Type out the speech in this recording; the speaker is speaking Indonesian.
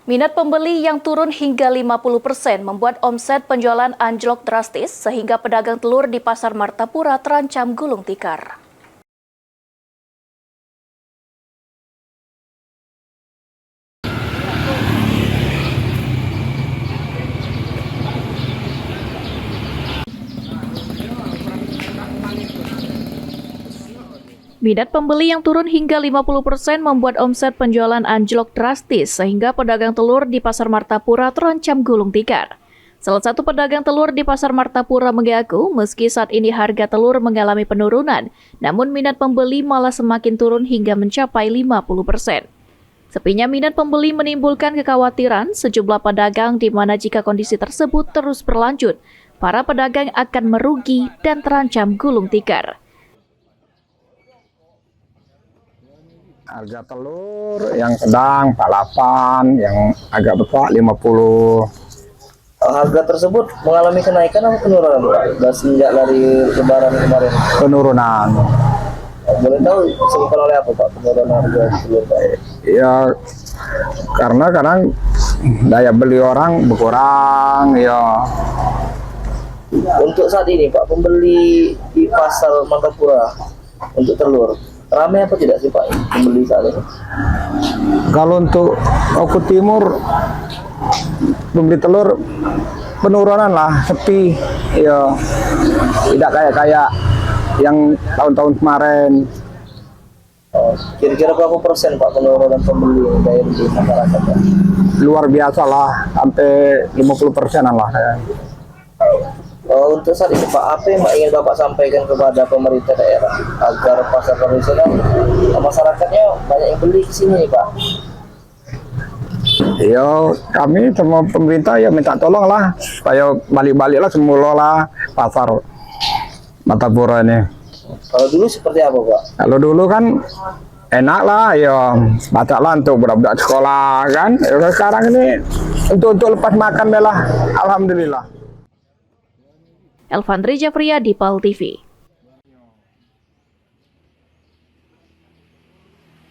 Minat pembeli yang turun hingga 50% membuat omset penjualan anjlok drastis sehingga pedagang telur di Pasar Martapura terancam gulung tikar. Minat pembeli yang turun hingga 50% membuat omset penjualan anjlok drastis sehingga pedagang telur di Pasar Martapura terancam gulung tikar. Salah satu pedagang telur di Pasar Martapura mengaku meski saat ini harga telur mengalami penurunan, namun minat pembeli malah semakin turun hingga mencapai 50%. Sepinya minat pembeli menimbulkan kekhawatiran sejumlah pedagang di mana jika kondisi tersebut terus berlanjut, para pedagang akan merugi dan terancam gulung tikar. Harga telur yang sedang 48, yang agak besar 50. Harga tersebut mengalami kenaikan atau penurunan, Pak? Sejak dari Lebaran kemarin. Penurunan. Boleh tahu disebabkan oleh apa, Pak, penurunan harga telur, Pak? Ya karena kadang daya beli orang berkurang ya. Untuk saat ini, Pak, pembeli di Pasar Martapura untuk telur ramai apa tidak sih, Pak, pembeli saat ini? Kalau untuk Oku Timur pembeli telur penurunan lah, sepi ya, tidak kayak yang tahun-tahun kemarin. Kira-kira berapa persen, Pak, penurunan pembeli daya beli masyarakat, Pak? Luar biasa lah, sampai 50%-an lah ya. Untuk saat ini, Pak, apa yang ingin Bapak sampaikan kepada pemerintah daerah agar pasar tradisional masyarakatnya banyak yang beli ke sini, Pak? Ya kami sama pemerintah ya minta tolong lah supaya balik-baliklah semula lah pasar Martapura ini. Kalau dulu seperti apa, Pak? Kalau dulu kan enak lah ya, baca lah untuk budak-budak sekolah kan. Ya, sekarang ini untuk lepas makan lah, alhamdulillah. Elvandri Jafriya di PAL TV.